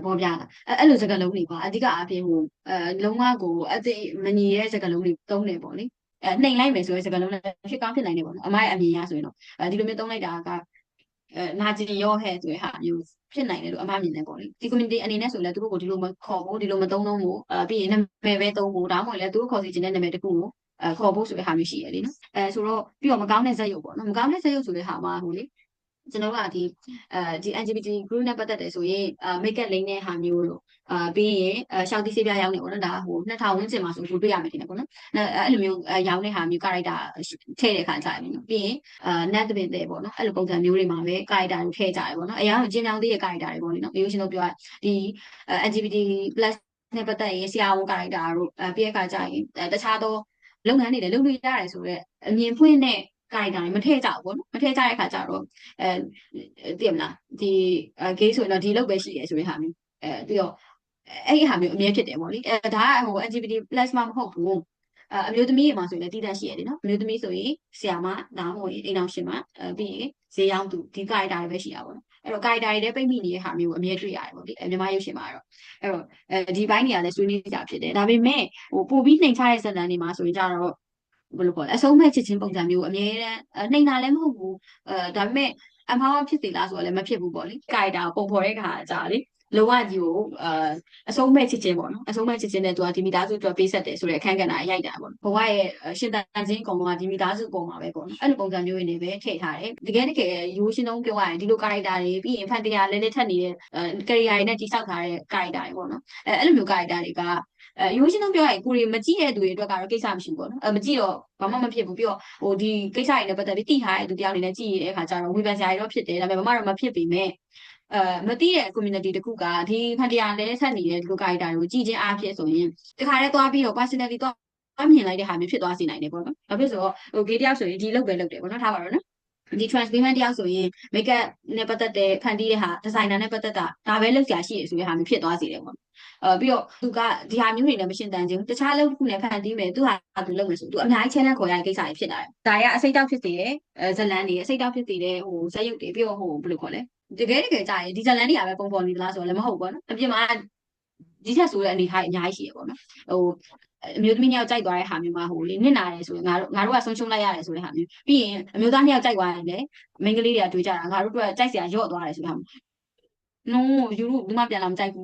်ပေါ်ပြတာအဲ့လိုစကားလုံးတွေပါအဓိကအဖြစ်လုံးဝကိုအသိမညီတဲ့စကားလုံးတွေသုံးတယ်ပေါ့လေနှိမ်လိုက်မယ်ဆိုရင်စကားလုံးနဲ့ဖြစ်ကောင်းဖြစ်နိုင်တယ်ပေါ့နော်အမရဲ့အမြင်ရဆိုရင်တော့ဒီလိုမျိုးသုံးလိုက်တာကနာကျင်ရောဟဲ့ဆိုတဲ့ဟာမျိုးဖြစ်နိုင်တယ်လို့အမမြင်တယ်ပေါ့လေဒီ community အနေနဲ့ဆိုလဲသူတို့ကိုဒီလိုမခေါ်ဘူးဒီလိုမသုံးလုံးဘူးပြီးရင်နာမည်ပဲသုံးဖို့ဒါမှမဟုတ်လဲသူတို့ခေါ်စီခြင်းတဲ့နာမည်တစ်ခုကိုခေါ်ဖို့ဆိုတဲ့ဟာမျိုးရှိရလေနော်ဆိုတော့ပြီးတော့မကောင်းတဲ့ဇက်ရုပ်ပေါ့နော်မကောင်းတဲ့ဇက်ရုပ်ဆိုတဲ့ဟာမှာဟိုလေကျွန်တော်ကဒီ LGBT group နဲ့ပတ်သက်တယ်ဆိုရင်make up လိမ့်တဲ့ဟာမျိုးလို့ပြီးရင်ရှောက်တီးဆေးပြားရောင်းနေပေါ့နော်ဒါဟို2000ဝန်းကျင်မှာဆိုတွေ့ရမယ်တင်တယ်ပေါ့နော်အဲ့လိုမျိုးရောင်းတဲ့ဟာမျိုး character ထည့်တဲ့ခါကြတယ်နော်ပြီးရင်nat တပင်တဲ့ပေါ့နော်အဲ့လိုပုံစံမျိုးတွေမှာပဲ character တွေထည့်ကြတယ်ပေါ့နော်အရင်ကကျင်းချောင်းသေးရဲ့ character တွေပေါ့လေနော်ရိုးရှင်းလို့ပြောရဒီ LGBT+ နဲ့ပတ်သက်ရင်ဆရာဝန် character တို့ပြီးတဲ့ခါကြရင်တခြားသောလုပ်ငန်းတွေလည်းလုပ်လို့ရတယ်ဆိုတော့အမြင်ဖွင့်တဲ့ကာရီတာတွေမထည့်ကြဘူးပေါ့နော်မထည့်ကြတဲ့ခါကျတော့သိရမလားဒီ gay ဆိုရင်တော့ဒီလောက်ပဲရှိရဆိုတဲ့ဟာမျိုးပြီးတော့အဲ့ဒီဟာမျိုးအမြဲဖြစ်တယ်ပေါ့လေဒါကဟို LGBT+ မှမဟုတ်ဘူးအမျိုးသမီးတွေမှာဆိုရင်လည်းတည်တတ်ရှိရတယ်နော်အမျိုးသမီးဆိုရင်ဆရာမဒါမှမဟုတ်ရင်အိမ်အောင်ရှင်မပြီးရင်ဈေးရောင်းသူဒီကာရီတာတွေပဲရှိရပါတော့အဲ့တော့ကာရီတာတွေလည်းပိတ်မိနေတဲ့ဟာမျိုးအမြဲတွေ့ရတယ်ပေါ့လေမြန်မာရုပ်ရှင်မှာတော့အဲ့တော့ဒီဘိုင်းတွေကလည်းဆွေးနွေးကြဖြစ်တယ်ဒါပေမဲ့ဟိုပို့ပြီးနှိမ်ချတဲ့ဇာတ်လမ်းတွေမှာဆိုရင်ကြတော့ဘယ်လိုခေါ်လဲအဆုံးမဲ့ချစ်ချင်းပုံစံမျိုးအမြဲတမ်းနှိမ်တာလည်းမဟုတ်ဘူးဒါပေမဲ့အမှားဖြစ်သေးလားဆိုတော့လည်းမဖြစ်ဘူးပေါ့လေကာရီတာကိုပုံဖော်တဲ့ခါကြာလေလုံးဝကြီးကိုအဆုံးမဲ့ချစ်ချင်းပေါ့နော်အဆုံးမဲ့ချစ်ချင်းနဲ့သူကဒီမိသားစုအတွက်ပေးဆက်တယ်ဆိုတဲ့အခန်းကဏ္ဍရိုက်တာပေါ့ဘဝရဲ့ရှင်တန်ခြင်းအကုန်လုံးကဒီမိသားစုပုံမှာပဲပေါ့နော်အဲ့လိုပုံစံမျိုးတွေနဲ့ပဲထည့်ထားတယ်တကယ်ရိုးရှင်းဆုံးပြောရရင်ဒီလိုကာရီတာတွေပြီးရင်ဖန်တရားလဲလဲထက်နေတဲ့ကရီယာတွေနဲ့တိစောက်ထားတဲ့ကာရီတာတွေပေါ့နော်အဲ့လိုမျိုးကာရီတာတွေကရိုးရှင်းဆုံးပြောရရင်ကိုရီမကြည့်တဲ့သူတွေအတွက်ကတော့ကိစ္စမရှိဘူးပေါ့နော်မကြည့်တော့ဘာမှမဖြစ်ဘူးပြီးတော့ဟိုဒီကိစ္စတွေနဲ့ပတ်သက်ပြီးသိထားတဲ့သူတယောက်အနေနဲ့ကြည့်ရတဲ့အခါကျတော့ဝေဖန်စရာတွေတော့ဖြစ်တယ်ဒါပေမဲ့ဘာမှတော့မဖြစ်ပေမဲ့မသိတဲ့ community တခုကဒီဖန်တရားလဲဆက်နေတဲ့ဒီလို character တွေကိုကြည်ချင်းအားဖြင့်ဆိုရင်တခါတည်းသွားပြီးတော့ personality သွားမြင်လိုက်တဲ့ဟာမျိုးဖြစ်သွားစေနိုင်တယ်ပေါ့နော်။ဘာဖြစ်ဆိုတော့ဟို gay တယောက်ဆိုရင်ဒီလောက်ပဲလုပ်တယ်ပေါ့နော်ထားပါတော့နော်။ဒီ trans women တယောက်ဆိုရင် make up နဲ့ပတ်သက်တဲ့ဖန်တီးတဲ့ဟာ designer နဲ့ပတ်သက်တာဒါပဲလုပ်ကြရှိရဆိုတဲ့ဟာမျိုးဖြစ်သွားစေတယ်ပေါ့။ပြီးတော့သူကဒီဟာမျိုးတွေနဲ့မရှင်းတန်ခြင်းတခြားလုပ်ခုနဲ့ဖန်တီးမယ်သူဟာသူလုပ်မယ်ဆိုသူအများကြီး challenge ခေါ်ရတဲ့ကိစ္စတွေဖြစ်လာတယ်။ဒါရအစိတ်တောက်ဖြစ်စေတယ်ဇလန်တွေအစိတ်တောက်ဖြစ်စေတဲ့ဟိုဇက်ရုပ်တွေပြီးတော့ဟိုဘယ်လိုခေါ်လဲတကယ်ကြာရင်ဒီဇလန်တွေကပဲပုံပေါ်နေသလားဆိုတော့လည်းမဟုတ်ဘူးပေါ့နော်အပြင်မှာဒီထက်ဆိုတဲ့အနေထားအများကြီးရှိရပေါ့နော်ဟိုအမျိုးသမီးနှစ်ယောက်ကြိုက်သွားတဲ့ဟာမျိုးမှာဟိုလေနစ်နာတယ်ဆိုရင်ငါတို့ကဆုံးရှုံးလိုက်ရတယ်ဆိုတဲ့ဟာမျိုးပြီးရင်အမျိုးသားနှစ်ယောက်ကြိုက်သွားရင်လည်းမိန်းကလေးတွေကတွေးကြတာငါတို့ကကြိုက်စရာရော့သွားတယ်ဆိုတဲ့ဟာမျိုး no ယူတို့ဒီမှာပြန်လာမကြိုက်ဘူ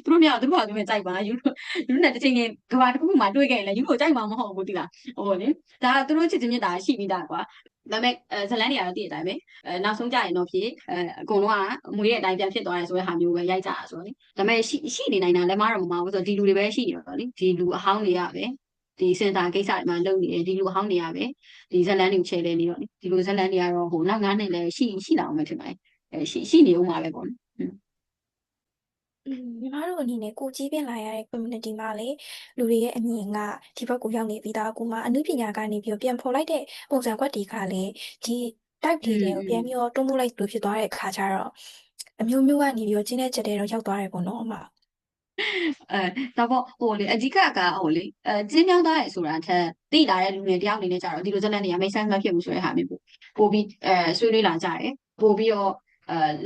းသူတို့မြောက်သူတို့ကသူများကြိုက်ပါယူတို့နဲ့တစ်ချိန်ချင်းကဘာတစ်ခုမှတွေးခဲ့ရင်လည်းယူတို့ကြိုက်မှာမဟုတ်ဘူးတိလားဟိုလေဒါသူတို့ချစ်ချင်းမြတ်တာရှိပြီးသားကွာဒါပေမဲ့ဇလန်းတွေကတော့တည့်တဲ့အတိုင်းပဲနောက်ဆုံးကြရင်တော့ဖြစ်အကုန်လုံးကမွေးတဲ့အတိုင်းပြန်ဖြစ်သွားတယ်ဆိုတဲ့ဟာမျိုးပဲရိုက်ကြတာဆိုတော့လေဒါပေမဲ့ရှိနေနိုင်တာလည်းမတော့မမဘူးဆိုတော့ဒီလူတွေပဲရှိနေတော့လေဒီလူအဟောင်းတွေကပဲဒီစင်တာကိစ္စတွေမှာလုပ်နေတယ်ဒီလူအဟောင်းတွေကပဲဒီဇလန်းတွေကိုချဲလဲနေတော့လေဒီလိုဇလန်းတွေကတော့ဟိုနောက်9နှစ်လည်းရှိလာအောင်ပဲထင်ပါတယ်ရှိနေဦးမှာပဲပေါ့နော်ညီမတို့အနေနဲ့ကိုကြီးပြင်လာရတဲ့ community မှာလေလူတွေရဲ့အမြင်ကဒီဘက်ကိုရောက်နေပြီးသားကိုမှအနုပညာကနေပြီးတော့ပြန်ဖော်လိုက်တဲ့ပုံစံကွက်တွေကလည်းဒီ type တွေကိုပြန်ပြီးတော့တွန်းပို့လိုက်လို့ဖြစ်သွားတဲ့အခါကျတော့အမျိုးမျိုးကနေပြီးတော့ကျင်းတဲ့ချက်တွေတော့ရောက်သွားတယ်ပေါ့နော်အမဒါပေါ့ဟိုလေအဓိကကဟိုလေကျင်းမြောင်းသားရဲဆိုတာထက်တိလာတဲ့လူတွေတယောက်အနေနဲ့ကြတော့ဒီလိုဇက်လက်တွေက make sense မဖြစ်ဘူးဆိုတဲ့ဟာမျိုးပို့ပြီးဆွေးနွေးလာကြတယ်ပို့ပြီးတော့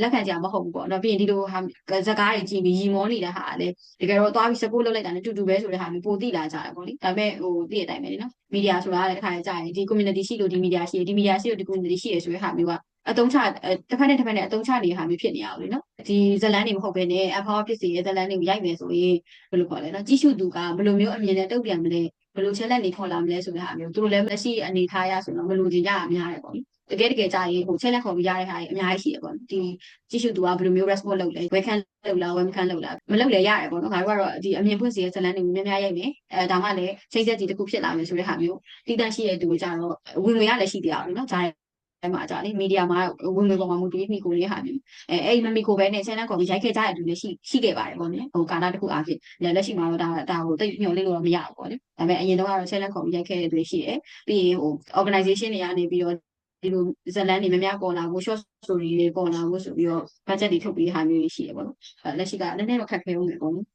လက်ခံကြမဟုတ်ဘူးပေါ့နော်ပြီးရင်ဒီလိုဟာဇက်ကားတွေကြည့်ပြီးရီမောနေတဲ့ဟာလည်းတကယ်တော့သွားပြီး support လုပ်လိုက်တာနဲ့တူတူပဲဆိုတဲ့ဟာမျိုးပို့တိလာကြတယ်ပေါ့လေဒါပေမဲ့ဟိုသိတဲ့အတိုင်းပဲလေနော်မီဒီယာဆိုတာလည်းတစ်ခါကြာရင်ဒီ community ရှိလို့ဒီ media ရှိတယ်ဒီ media ရှိလို့ဒီ community ရှိရဆိုတဲ့ဟာမျိုးကအတုံးချတစ်ဖက်နဲ့အတုံးချနေတဲ့ဟာမျိုးဖြစ်နေရအောင်လေနော်ဒီဇလန်းတွေမဟုတ်ဘဲနဲ့အဖော်ဖြစ်စီရဲ့ဇလန်းတွေကိုရိုက်မယ်ဆိုရင်ဘယ်လိုခေါ်လဲနော်ကြီးစုသူကဘယ်လိုမျိုးအမြင်နဲ့တုံ့ပြန်မလဲဘယ်လိုချက်လက်နေခေါ်လာမလဲဆိုတဲ့ဟာမျိုးသူတို့လည်းလက်ရှိအနေထားရဆိုတော့ဘယ်လိုကြင်ကြရများတယ်ပေါ့တကယ်ကြာရင်ဟိုချက်လက်ခေါ်ပြီးရတဲ့ဟာကြီးအများကြီးရှိရပေါ့ဒီကြီးစုသူကဘယ်လိုမျိုး response လုပ်လဲဝယ်ခန်းလုပ်လားဝယ်မခန်းလုပ်လားမလုပ်လဲရတယ်ပေါ့နော်ငါတို့ကတော့ဒီအမြင်ဖွင့်စီရဲ့ဇလန်းတွေကိုများများရိုက်မယ်ဒါမှလည်းချိန်ဆက်ကြီးတစ်ခုဖြစ်လာမယ်ဆိုတဲ့ဟာမျိုးတည်တံ့ရှိတဲ့သူတွေကြတော့ဝင်ငွေရလည်းရှိသေးအောင်နော်ဂျာ မှာကြာလေမီဒီယာမှာဝင်ငွေပေါ်မှာမူတည်မိကိုလေးဟာမျိုးအဲ့မမီကိုပဲနဲ့ဆယ်လန်းကော်ပြီးရိုက်ခဲ့ကြတဲ့အတူလည်းရှိခဲ့ပါတယ်ပေါ့နော်ဟိုကာလတစ်ခုအားဖြင့်လက်ရှိမှာတော့ဒါကိုတိတ်မျှော်လင့်လို့တော့မရဘူးပေါ့လေဒါပေမဲ့အရင်တော့ကတော့ဆယ်လန်းကော်ပြီးရိုက်ခဲ့တဲ့သူရှိတယ်ပြီးရင်ဟို organization တွေကနေပြီးတော့ဒီလိုဇလန်းတွေများများပေါ်လာဖို့ short story တွေပေါ်လာဖို့ဆိုပြီးတော့ budget တွေထုတ်ပြီးဟာမျိုးတွေရှိတယ်ပေါ့နော်လက်ရှိကနည်းနည်းတော့ခက်ခဲဦးမယ်ပေါ့နော်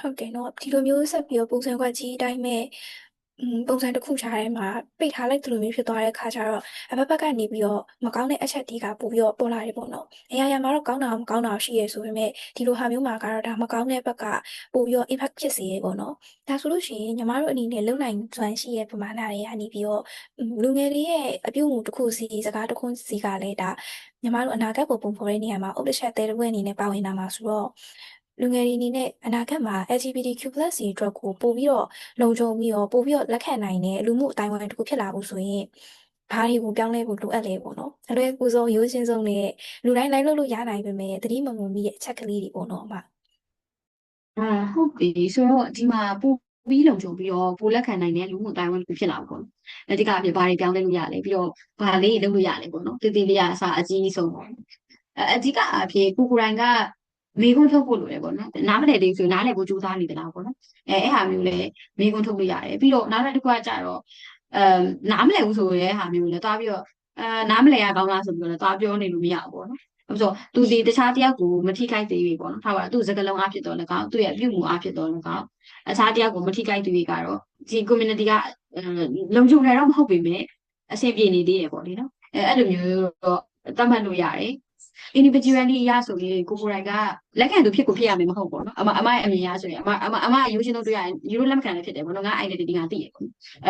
ဟုတ်ကဲ့နော်ဒီလိုမျိုးဆက်ပြီးတော့ပုံစံကွက်ကြီးအတိုင်းမဲ့ပုံစံတစ်ခုခြားထဲမှာပိတ်ထားလိုက်သလိုမျိုးဖြစ်သွားတဲ့အခါကျတော့အဘက်ဘက်ကနေပြီးတော့မကောင်းတဲ့အချက်တွေကပို့ပြီးတော့ပေါ်လာတယ်ပေါ့နော်။အရာရာမှာတော့ကောင်းတာမကောင်းတာရှိရဲဆိုပေမဲ့ဒီလိုဟာမျိုးမှာကတော့ဒါမကောင်းတဲ့ဘက်ကပို့ပြီးတော့ impact ဖြစ်စေရပေါ့နော်။ဒါဆိုလို့ရှိရင်ညီမတို့အနေနဲ့လုံနိုင်စွမ်းရှိရဲ့ပမာဏတွေကနေပြီးတော့လူငယ်တွေရဲ့အပြုအမူတစ်ခုစီစကားတစ်ခုစီကလည်းဒါညီမတို့အနာဂတ်ကိုပုံဖော်တဲ့နေရာမှာဥပဒေချက်သေးတဲ့ဘွဲ့အနေနဲ့ပါဝင်လာမှာဆိုတော့လူငယ်တွေအနေနဲ့အနာဂတ်မှာ LGBTQ+ တွေအတွက်ကိုပို့ပြီးတော့လုံခြုံပြီးတော့ပို့ပြီးတော့လက်ခံနိုင်တဲ့လူမှုအတိုင်းအဝိုင်းတစ်ခုဖြစ်လာဖို့ဆိုရင်ဘာတွေကိုပြောင်းလဲဖို့လိုအပ်လဲပေါ့နော်အလွယ်ကူဆုံးရိုးရှင်းဆုံးနဲ့လူတိုင်းလိုက်လို့ရနိုင်ပေမဲ့သတိမမုံမိတဲ့အချက်ကလေးတွေပေါ့နော်အမဟုတ်ပြီဆိုတော့ဒီမှာပို့ပြီးလုံခြုံပြီးတော့ပိုလက်ခံနိုင်တဲ့လူမှုအတိုင်းအဝိုင်းတစ်ခုဖြစ်လာပေါ့အဓိကအဖြစ်ဘာတွေပြောင်းလဲလို့ရလဲပြီးတော့ဘာလေးလုပ်လို့ရလဲပေါ့နော်တည်တည်လေးရအစားအကြီးဆုံးပေါ့အဓိကအဖြစ်ကိုကိုတိုင်းကမေခွန်းထုတ်ဖို့လိုတယ်ပေါ့နော်နားမလည်သေးဘူးဆိုနားလည်ဖို့ကြိုးစားနေသလားပေါ့နော်အဲ့ဟာမျိုးလဲမေခွန်းထုတ်လို့ရတယ်ပြီးတော့နောက်တစ်ခုကကြတော့နားမလည်ဘူးဆိုရဲဟာမျိုးလဲတွားပြီးတော့နားမလည်ရကောင်းလားဆိုပြီးတော့တွားပြောနေလို့မရဘူးပေါ့နော်ဆိုတော့သူဒီတခြားတယောက်ကိုမထိခိုက်သေးဘူးပေါ့နော်။ထားပါတော့သူ့စကားလုံးအဖြစ်တော့လည်းကောင်းသူ့ရဲ့အပြုအမူအဖြစ်တော့လည်းကောင်းအခြားတယောက်ကိုမထိခိုက်သေးဘူးကတော့ဒီ community ကလုံခြုံတယ်တော့မဟုတ်ပေမဲ့အဆင်ပြေနေသေးတယ်ပေါ့လေနော်။အဲ့လိုမျိုးတော့သတ်မှတ်လို့ရတယ်။ individually အရဆိုရင်ကိုကိုယ်တိုင်ကလက်ခံသူဖြစ်ကိုဖြစ်ရမယ်မဟုတ်ပေါ့နော်။အမရဲ့အမြင်အရဆိုရင်အမရိုးရှင်းတော့တွေ့ရရင်ယူရိုလက်မခံလည်းဖြစ်တယ်ပေါ့နော်။ငါ identity ငါသိရပေါ့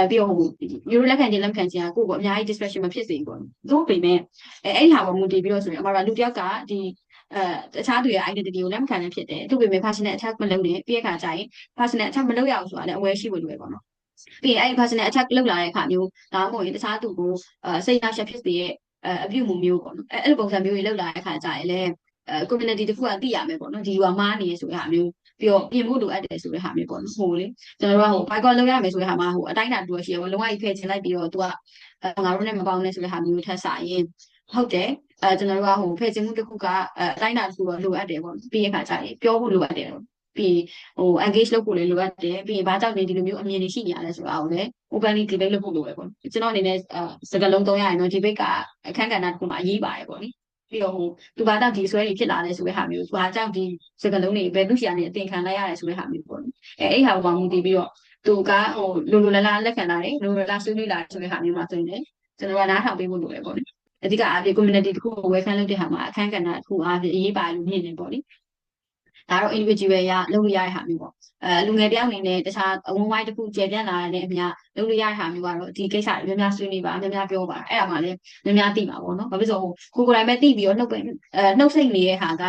။ပြီးတော့ဟိုယူရိုလက်ခံခြင်းလက်မခံခြင်းကကိုယ့်ကိုအများကြီး distraction မဖြစ်စေဘူးပေါ့နော်။သို့ပေမဲ့အဲ့ဟာပေါ်မူတည်ပြီးတော့ဆိုရင်အမကလူတစ်ယောက်ကဒီတခြားသူရဲ့ identity ကိုလက်မခံနိုင်ဖြစ်တယ်။သူ့ပေမဲ့ personal attack မလုပ်နဲ့ပြီးတဲ့အခါကျရင် personal attack မလုပ်ရအောင်ဆိုတာလည်း aware ရှိဖို့လိုပဲပေါ့နော်။ပြီးရင်အဲ့ personal attack လုပ်လာတဲ့အခါမျိုးဒါမှမဟုတ်ရင်တခြားသူကိုစိတ်နှောက်ယှက်ဖြစ်စေရဲ့အပြုအမူမျိုးပေါ့နော်။အဲ့လိုပုံစံမျိုးတွေလုပ်လာတဲ့အခါကျရင်လည်းcommunity တစ်ခုကသိရမယ်ပေါ့နော်။ဒီလူကမားနေရဆိုတဲ့ဟာမျိုးပြီးတော့ပြင်ဖို့လိုအပ်တယ်ဆိုတဲ့ဟာမျိုးပေါ့နော်။ဟိုလေကျွန်တော်တို့ကဟို boycott လုပ်ရမယ်ဆိုတဲ့ဟာမှာဟိုအတိုင်းအတာတူရှိရပေါ့။လုံးဝကြီးဖယ်ချင်လိုက်ပြီးတော့ तू ကငါတို့နဲ့မပေါင်းနဲ့ဆိုတဲ့ဟာမျိုးထပ်စာရင်ဟုတ်တယ်ကျွန်တော်တို့ကဟိုဖယ်ချင်မှုတစ်ခုကအတိုင်းအတာတစ်ခုတော့လိုအပ်တယ်ပေါ့ပြီးရခါကျရင်ပြောဖို့လိုအပ်တယ်ပြီးဟို engage လုပ်ဖို့လည်းလိုအပ်တယ်ပြီးရင်ဘာကြောင့်ဒီလိုမျိုးအမြင်တွေရှိနေရလဲဆိုတာကိုလည်း openly debate လုပ်ဖို့လိုပဲပေါ့ကျွန်တော်အနေနဲ့စကားလုံးသုံးရရင်တော့ debate ကအခန်းကဏ္ဍတစ်ခုမှာအရေးပါတယ်ပေါ့နိပြီးတော့ဟိုသူဘာကြောင့်ဒီဆွဲတွေဖြစ်လာလဲဆိုတဲ့ဟာမျိုးဘာကြောင့်ဒီစကားလုံးတွေဘယ်သူရှိရနေအသင်ခံလိုက်ရတယ်ဆိုတဲ့ဟာမျိုးပေါ့အဲ့ဟာကိုမှမူတည်ပြီးတော့သူကဟိုလိုလိုလားလားလက်ခံလာတယ်လိုလိုလားဆွေးနွေးလာတယ်ဆိုတဲ့ဟာမျိုးမှာဆိုရင်လည်းကျွန်တော်ကနားထောင်ပေးဖို့လိုတယ်ပေါ့နိအဓိကအဖြစ် community တစ်ခုကို welcome လုပ်တဲ့ဟာမှာအခန်းကဏ္ဍတစ်ခုအားဖြင့်အရေးပါလို့မြင်နေပေါ့လေဒါတော့ individual ရလုပ်လို့ရတဲ့ဟာမျိုးပေါ့လူငယ်တယောက်အနေနဲ့တခြားအဝန်းဝိုင်းတစ်ခုကျယ်ပြန့်လာတဲ့အမြလုပ်လို့ရတဲ့ဟာမျိုးကတော့ဒီကိစ္စတွေများများဆွေးနွေးပါများများပြောပါအဲ့ဒါမှလည်းများများသိပါပေါ့နော်ဘာဖြစ်လို့ကိုကိုယ်တိုင်ပဲသိပြီးတော့နှုတ်ဆိတ်နေတဲ့ဟာက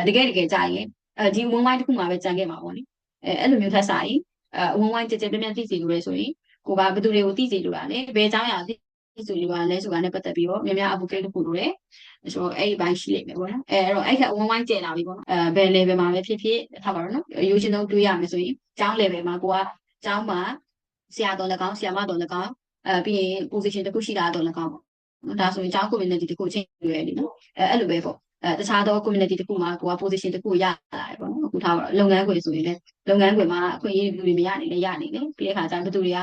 တကယ်ကြာရင်ဒီဝန်းဝိုင်းတစ်ခုမှာပဲကြံခဲ့မှာပေါ့လေအဲ့လိုမျိုးထပ်စားရင်အဝန်းဝိုင်းကျယ်ကျယ်ပြန့်ပြန့်သိစီလို့လဲဆိုရင်ကိုကဘယ်သူတွေကိုသိစီလို့ရလဲဘယ်အကြောင်းအရာသိဆိုလို့ရလဲဆိုတာနဲ့ပတ်သက်ပြီးတော့များများ advocate လုပ်ဖို့လိုတယ်ဆိုတော့အဲ့ဒီဘိုင်းရှိလိမ့်မယ်ပေါ့နော်အဲ့တော့အဲ့ခက်ဝန်းဝိုင်းကျယ်လာပြီပေါ့နော်ဘယ် level မှာပဲဖြစ်ဖြစ်ထားပါတော့နော်ရိုးရှင်းဆုံးတွေးရမယ်ဆိုရင်ကျောင်း level မှာကိုကကျောင်းမှာဆရာတော်လည်းကောင်းဆရာမတော်လည်းကောင်းပြီးရင် position တစ်ခုရှိတာတော့လည်းကောင်းပေါ့ဒါဆိုရင်ကျောင်း community တစ်ခုချင်းရွယ်လေနော်အဲ့လိုပဲပေါ့တခြားသော community တစ်ခုမှာကိုက position တစ်ခုရလာတယ်ပေါ့နော်အခုထားပါတော့လုပ်ငန်းခွင်ဆိုရင်လည်းလုပ်ငန်းခွင်မှာအခွင့်အရေးလူတွေမရနိုင်လည်းရနိုင်တယ်ပြီးတဲ့အခါကျရင်ဘယ်သူတွေ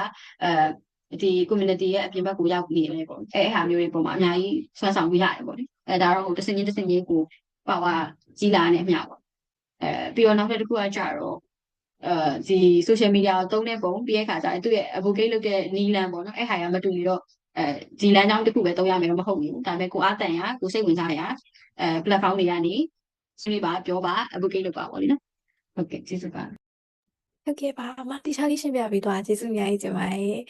ကဒီ community ရဲ့အပြင်ဘက်ကိုရောက်နေတယ်ပေါ့အဲ့ဟာမျိုးတွေပုံမှာအများကြီးဆွမ်းဆောင်ပြရတယ်ပေါ့လေဒါတော့ဟိုတစ်စင်းချင်းကိုပါဝါကြီးလာတဲ့အမျှပေါ့ပြီးတော့နောက်တစ်ခုကကြတော့ဒီ social media ကိုသုံးတဲ့ပုံပြီးတဲ့အခါကျရင်သူ့ရဲ့ advocate လုပ်တဲ့နီးလန်းပေါ့နော်အဲ့ဟာရမတူနေတော့ဒီလမ်းကြောင်းတစ်ခုပဲသုံးရမယ်တော့မဟုတ်ဘူးဒါပေမဲ့ကိုအားတန်ရကိုစိတ်ဝင်စားရplatform တွေကနေဆွေးနွေးပါပြောပါ advocate လုပ်ပါပေါ့လေနော်ဟုတ်ကဲ့ကျေးဇူးပါဟုတ်ကဲ့ပါအမတိကျလေးရှင်းပြပေးသွားကျေးဇူးအများကြီးတင်ပါတယ်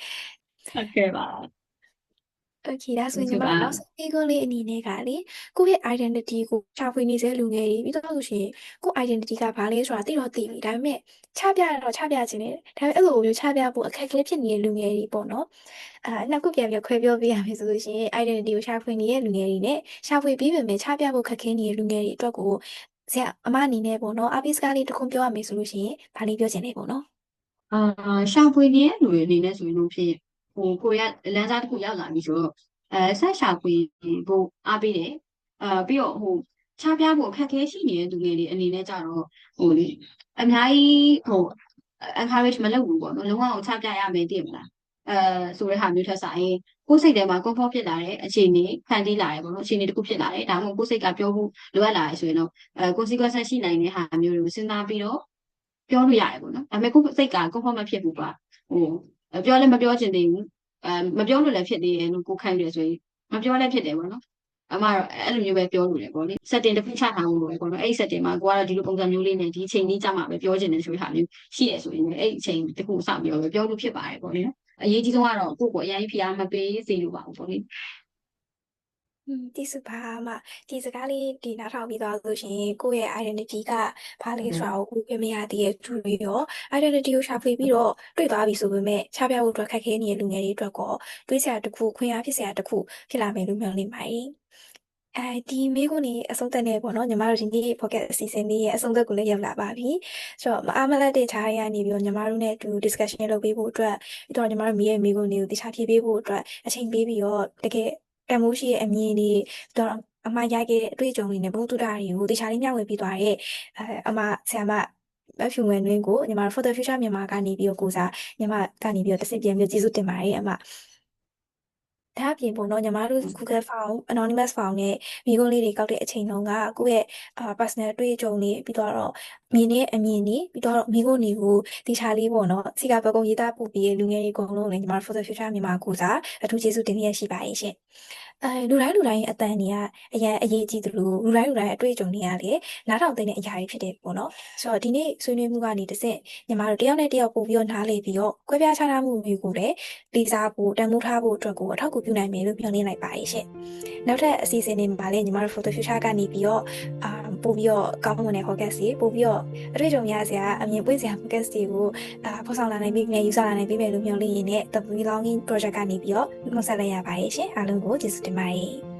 ဟုတ်ကဲ့ပါโอเคဒါဆိုရင်ညီမနောက်ဆုံးဒီကုန်းလေးအနေနဲ့ကလေကိုယ့်ရဲ့ identity ကိုရှာဖွေနေစေလူငယ်တွေပြီးတော့ဆိုရှင်ကိုယ့် identity ကဘာလဲဆိုတာသိတော့သိပြီဒါပေမဲ့ချပြတော့ချပြခြင်းနဲ့ဒါပေမဲ့အဲ့လိုမျိုးချပြဖို့အခက်အခဲဖြစ်နေတဲ့လူငယ်တွေပေါ့နော်နှစ်ခုပြန်ခွဲပြောပြရမယ်ဆိုလို့ရှိရင် identity ကိုရှာဖွေနေတဲ့လူငယ်တွေနဲ့ရှာဖွေပြီးပေမဲ့ချပြဖို့ခက်ခဲနေတဲ့လူငယ်တွေအတွက်ကိုဆရာအမအနေနဲ့ပေါ့နော်အပိစကားလေးတစ်ခုပြောရမယ်ဆိုလို့ရှိရင်ဘာလေးပြောချင်လဲပေါ့နော်ရှာဖွေနေတဲ့လူတွေအနေနဲ့ဆိုရင်တော့ဖြစ်ဟိုကိုရလမ်းစားတစ်ခုရောက်လာပြီဆိုတော့ ဆက်ရှာဖွေဖို့အားပေးတယ်ပြီးတော့ချပြဖို့အခက်အခဲရှိနေတဲ့သူငယ်တွေအနေနဲ့ကြတော့လေအများကြီးencourage မလုပ်ဘူးပေါ့နော်လုံးဝချပြရမယ်သိရမလားဆိုတဲ့ဟာမျိုးထက်ဆိုင်ကိုယ်စိတ်ထဲမှာ comfort ဖြစ်လာတဲ့အခြေအနေခံသိလာတယ်ပေါ့နော်အခြေအနေတစ်ခုဖြစ်လာတယ်ဒါမှမဟုတ်ကိုယ်စိတ်ကပြောဖို့လိုအပ်လာတယ်ဆိုရင်တော့consequence ရှိနိုင်တဲ့ဟာမျိုးတွေကိုစဉ်းစားပြီးတော့ပြောလို့ရတယ်ပေါ့နော်ဒါပေမဲ့ကိုယ်စိတ်က comfort မဖြစ်ဘူးကွာပြောလည်းမပြောချင်သေးဘူးမပြောလို့လည်းဖြစ်သေးတယ်လို့ကိုယ်ခံရတယ်ဆိုရင်မပြောလည်းဖြစ်တယ်ပေါ့နော်အမတော့အဲ့လိုမျိုးပဲပြောလို့လေပေါ့လေ setting တစ်ခုချထားဖို့လိုပဲပေါ့နော်အဲ့ setting မှာကိုကတော့ဒီလိုပုံစံမျိုးလေးနဲ့ဒီအချိန်လေးကြာမှပဲပြောချင်တယ်ဆိုတဲ့ဟာမျိုးရှိရဆိုရင်အဲ့အချိန်တစ်ခုစပြီးတော့ပြောလို့ဖြစ်ပါတယ်ပေါ့လေနော်အရေးကြီးဆုံးကတော့ကိုယ့်ကိုအရင်ဖိအားမပေးစေလိုပါဘူးပေါ့လေဒီစုပါမှဒီစကားလေးဒီနားထောင်ပြီးသွားလို့ရှိရင်ကိုယ့်ရဲ့ identity ကဘာလဲဆိုတာကိုကိုယ်ပြမရသေးတဲ့သူတွေရော identity ကိုရှာဖွေပြီးတော့တွေ့သွားပြီဆိုပေမဲ့ချပြဖို့အတွက်ခက်ခဲနေတဲ့လူငယ်တွေအတွက်ကောတွေးစရာတစ်ခုခွင့်အားဖြစ်စရာတစ်ခုဖြစ်လာမယ်လို့မျှော်လင့်ပါတယ်ဒီမိကုန်းနေအဆုံးသက်နေပေါ့နော်ညီမတို့ဒီနေ့ podcast အစီအစဉ်လေးရဲ့အဆုံးသက်ကိုလည်းရောက်လာပါပြီဆိုတော့မအားမလတ်တဲ့ခြားရနေပြီးတော့ညီမတို့နဲ့အတူ discussion လုပ်ပေးဖို့အတွက်ပြီးတော့ညီမတို့မိရဲ့မိကုန်းတွေကိုတခြားဖြည့်ပေးဖို့အတွက်အချိန်ပေးပြီးတော့တကယ်တန်မိုးရှိရဲ့အမြင်တွေတော့အမရခဲ့တဲ့အတွေ့အကြုံတွေနဲ့ဘုသူဒ္ဓတွေကိုတခြားလေးမျှဝေပြီးသွားတဲ့အမဆရာမမဖြူငယ်တွင်ကိုညီမတို့ for the future မြန်မာကနေပြီးတော့ကိုစားညီမကနေပြီးတော့တစ်စက်ပြန်ပြီးကျေးဇူးတင်ပါတယ်အမဒါအပြင်ပေါ့နော်ညီမတို့ Google Form anonymous form နဲ့မိကုန်းလေးတွေကောက်တဲ့အချိန်တုန်းကကိုယ့်ရဲ့personal အတွေ့အကြုံတွေပြီးတော့မြင်တဲ့အမြင်တွေပြီးတော့မိကုန်းတွေကိုတခြားလေးပေါ့နော်စီကပကုံရေးသားပို့ပြီးလူငယ်တွေအကုန်လုံးလည်းညီမတို့ for the future မြန်မာကိုစားအထူးကျေးဇူးတင်ရရှိပါတယ်ရှင်လူတိုင်းရဲ့အတန်တွေကအရင်အရေးကြီးသလိုလူတိုင်းရဲ့အတွေ့အကြုံတွေကလည်းနားထောင်တဲ့အရာတွေဖြစ်တယ်ပေါ့နော်ဆိုတော့ဒီနေ့ဆွေးနွေးမှုကနေတစ်ဆင့်ညီမတို့တယောက်နဲ့တယောက်ပို့ပြီးတော့နားလည်ပြီးတော့ကွဲပြားခြားနားမှုတွေကိုလည်းလေးစားဖို့တန်ဖိုးထားဖို့အတွက်ကိုအထောက်အကူပြုနိုင်မယ်လို့မျှော်လင့်လိုက်ပါတယ်ရှင်နောက်ထပ်အစီအစဉ်တွေမှာလည်းညီမတို့ photo future ကနေပြီးတော့ပို့ပြီးတော့ကောင်းမွန်တဲ့ podcast တွေပို့ပြီးတော့အတွေ့အကြုံရစရာအမြင်ပွင့်စရာ podcast တွေကိုဖော်ဆောင်လာနိုင်ပြီးမယ်ယူဆလာနိုင်ပြီးမယ်လို့မျှော်လင့်ရင်းနဲ့ The Belonging Project ကနေပြီးတော့နှုတ်ဆက်လိုက်ရပါတယ်ရှင်အားလုံးကိုကျေးဇူးတင်ပါတယ်